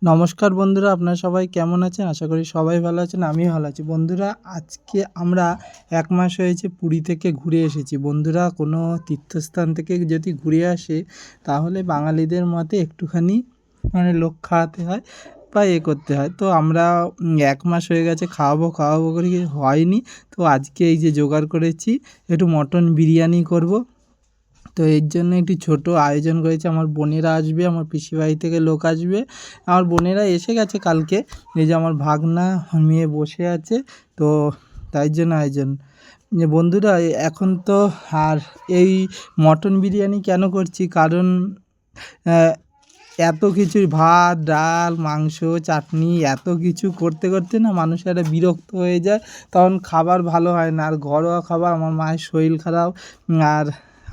নমস্কার বন্ধুরা, আপনারা সবাই কেমন আছেন? আশা করি সবাই ভালো আছেন, আমিও ভালো আছি। বন্ধুরা, আজকে আমরা 1 মাস হয়েছে পুরী থেকে ঘুরে এসেছি। বন্ধুরা, কোনো তীর্থস্থান থেকে যদি ঘুরে আসে তাহলে বাঙালিদের মতে একটুখানি লোক খাওয়াতে হয় বা করতে হয়। তো আমরা 1 মাস হয়ে গেছে খাওয়াবো করে হয়নি। তো আজকে এই যে জোগাড় করেছি, একটু মটন বিরিয়ানি করব। তো এর জন্য একটি ছোট আয়োজন করেছি। আমার বোনেরা আসবে, আমার পিসি বাড়ি থেকে লোক আসবে। আমার বোনেরা এসে গেছে কালকে। এই যে আমার ভাগনা মেয়ে বসে আছে, তো তাই জন্য আয়োজন। যে বন্ধুরা, এখন তো আর এই মটন বিরিয়ানি কেন করছি, কারণ এত কিছুই ভাত ডাল মাংস চাটনি এত কিছু করতে করতে না মানুষের একটা বিরক্ত হয়ে যায়, তখন খাবার ভালো হয় না। আর ঘরোয়া খাবার, আমার মায়ের শরীর খারাপ, আর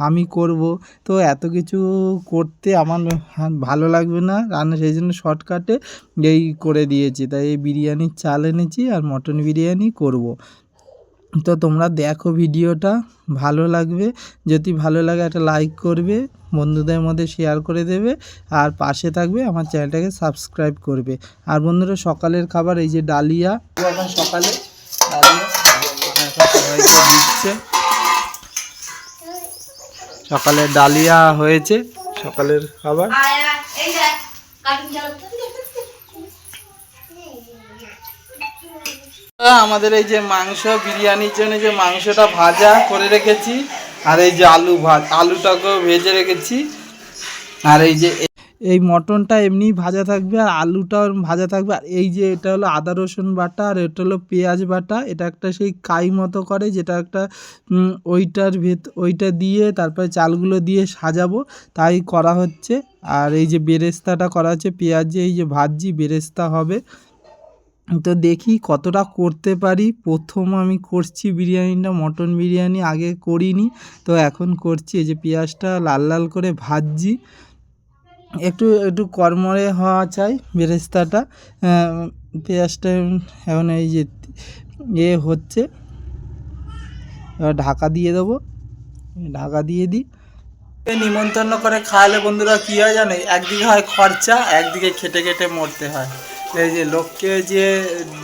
আমি করব, তো এত কিছু করতে আমার ভালো লাগবে না রান্না, সেই জন্য শর্টকাটে এই করে দিয়েছি। তাই এই বিরিয়ানির চাল এনেছি আর মটন বিরিয়ানি করব। তো তোমরা দেখো, ভিডিওটা ভালো লাগবে। যদি ভালো লাগে একটা লাইক করবে, বন্ধুদের মধ্যে শেয়ার করে দেবে, আর পাশে থাকবে, আমার চ্যানেলটাকে সাবস্ক্রাইব করবে। আর বন্ধুরা, সকালের খাবার এই যে ডালিয়া, এখন সকালে ডালিয়া এখন সবাইকে দিচ্ছে। সকালে ডালিয়া হয়েছে, সকালের খাবার। আমাদের এই যে মাংস বিরিয়ানির জন্য যে মাংসটা ভাজা করে রেখেছি, আর এই যে আলুটাকেও ভেজে রেখেছি, আর এই মটনটা এমনি ভাজা থাকবে, আর আলুটাও ভাজা থাকবে। আর এই যে এটা হলো আদা রসুন বাটা, আর এটা হলো পেঁয়াজ বাটা। এটা একটা সেই কাই মতো করে, যেটা একটা ওইটা দিয়ে তারপরে চালগুলো দিয়ে সাজাবো, তাই করা হচ্ছে। আর এই যে বেরেস্তাটা করা হচ্ছে, পেঁয়াজ এই যে ভাজি বেরেস্তা হবে। তো দেখি কতটা করতে পারি। প্রথম আমি করছি বিরিয়ানিটা, মটন বিরিয়ানি আগে করিনি, তো এখন করছি। এই যে পেঁয়াজটা লাল লাল করে ভাজছি, একটু একটু কড়মড়ে হওয়া চাই বেরেস্তাটা। পেঁয়াজটা এখন এই যে হচ্ছে, এবার ঢাকা দিয়ে দেবো। ঢাকা দিয়ে দিই। নিমন্ত্রণ করে খাওয়ালে বন্ধুরা কী হয় জানে, একদিকে হয় খরচা, একদিকে খেটে খেটে মরতে হয়। এই যে লোককে যে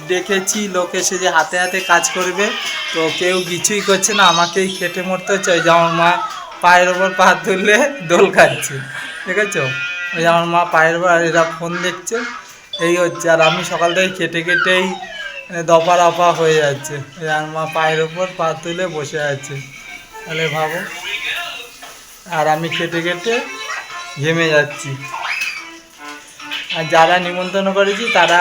ডেকেছি, লোক এসে যে হাতে হাতে কাজ করবে, তো কেউ কিছুই করছে না, আমাকেই খেটে মরতে হচ্ছে। ওই যে আমার মা পায়ের ওপর পা তুললে দোল খাচ্ছে, ঠিক আছে? ওই যে আমার মা পায়ের ওপর, আর এরা ফোন দেখছে, এই হচ্ছে। আর আমি সকাল থেকে কেটে কেটেই দফা রফা হয়ে যাচ্ছে। ওই আমার মা পায়ের ওপর পা তুলে বসে আছে, তাহলে ভাবো। আর আমি কেটে কেটে ঘেমে যাচ্ছি। আর যারা নিমন্ত্রণ করেছি তারা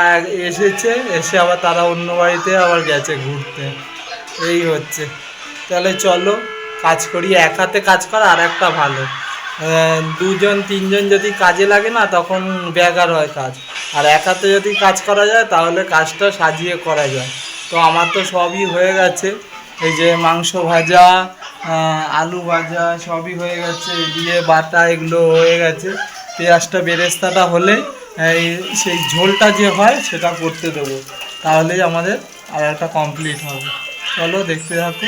এসেছে, এসে আবার তারা অন্য বাড়িতে আবার গেছে ঘুরতে, এই হচ্ছে। তাহলে চলো কাজ করি। এক হাতে কাজ করা আর একটা ভালো, দুজন তিনজন যদি কাজে লাগে না, তখন ব্যাঘাত হয় কাজ। আর এক হাতে যদি কাজ করা যায় তাহলে কাজটা সাজিয়ে করা যায়। তো আমার তো সবই হয়ে গেছে, এই যে মাংস ভাজা, আলু ভাজা সবই হয়ে গেছে, দিয়ে বাটা এগুলো হয়ে গেছে। পেঁয়াজটা বেরেস্তাটা হলে সেই ঝোলটা যে হয় সেটা করতে দেবো, তাহলেই আমাদের আর একটা কমপ্লিট হবে। চলো দেখতে থাকো।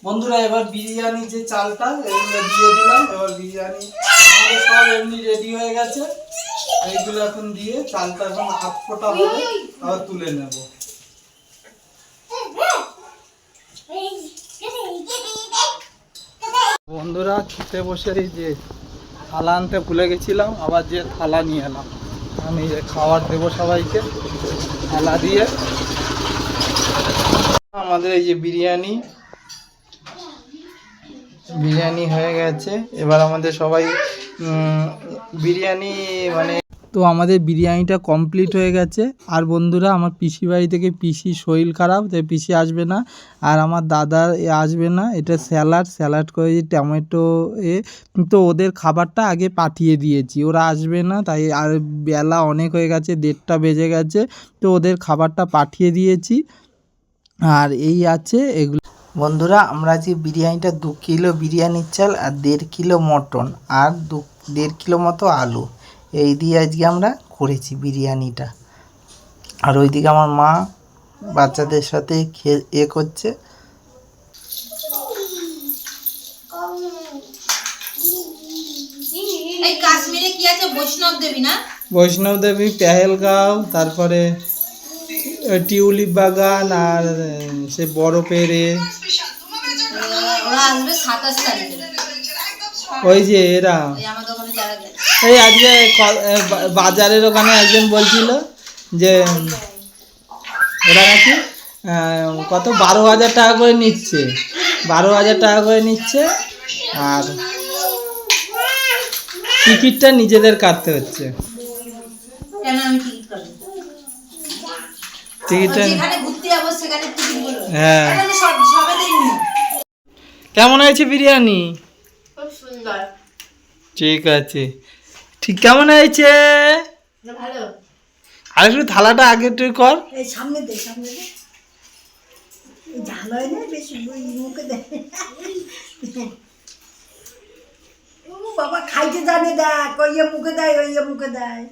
বন্ধুরা, এবার বিরিয়ানি যে চালটা এগুলো দিয়ে দিলাম। এবার বিরিয়ানি আমাদের সব এমনি রেডি হয়ে গেছে, এইগুলো এখন দিয়ে চালটা এখন হাত ফোটা হবে, আবার তুলে নেব। বন্ধুরা, খেতে বসে এই যে থালা আনতে ভুলে গেছিলাম, আবার যে থালা নিয়ে এলাম। আমি যে খাবার দেবো সবাইকে, থালা দিয়ে। আমাদের এই যে বিরিয়ানি হয়ে গেছে। এবার আমাদের সবাই বিরিয়ানি তো আমাদের বিরিয়ানিটা কমপ্লিট হয়ে গেছে। আর বন্ধুরা, আমার পিসি বাড়ি থেকে পিসি শরীর খারাপ, তাই পিসি আসবে না। আর আমার দাদা আসবে না। এটা স্যালাড করেছি টমেটো তো ওদের খাবারটা আগে পাঠিয়ে দিয়েছি, ওরা আসবে না। তাই আর বেলা অনেক হয়ে গেছে, 1:30টা বেজে গেছে, তো ওদের খাবারটা পাঠিয়ে দিয়েছি। আর এই আছে এগুলো। বন্ধুরা, আমরা যে বিরিয়ানিটা 2 কিলো বিরিয়ানির চাল আর 1.5 কিলো মটন আর 1.5 কিলো মতো আলু, এই দিয়ে আজকে আমরা করেছি বিরিয়ানিটা। আর ওইদিকে আমার মা বাচ্চাদের সাথে করছে। কাশ্মীরে কি আছে বৈষ্ণব দেবী না? বৈষ্ণব দেবী, পেহেলগাঁও, তারপরে টিউলিপ বাগান আর সে বড় পেড়ে। ওরা আসবে 27 তারিখে। ওই যে এরা ওই আমাদের ওখানে যারা গেছে। এই আজকে বাজারের ওখানে একজন বলছিল যে ওরা নাকি কত 12,000 টাকা করে নিচ্ছে, 12,000 টাকা করে নিচ্ছে, আর টিকিটটা নিজেদের কাটতে হচ্ছে। কেন আমি টিকিট কাটব? টিকিটটা যেখানে ঘুরতে যাবো সেখানে টিকিট বলো। হ্যাঁ। এখানে সবে দিইনি। কেমন হয়েছে বিরিয়ানি? খুব সুন্দর। ঠিক আছে, ঠিক কেমন হয়েছে? ভালো। আর একটু থালাটা আগে একটু কর। এই সামনে দে, সামনে দে। এই ঝাল হয় না বেশি, ওই মুখে দে। ও বাবা খাইতে জানে, দেখ ওই মুখে দেয়, ওই মুখে দেয়।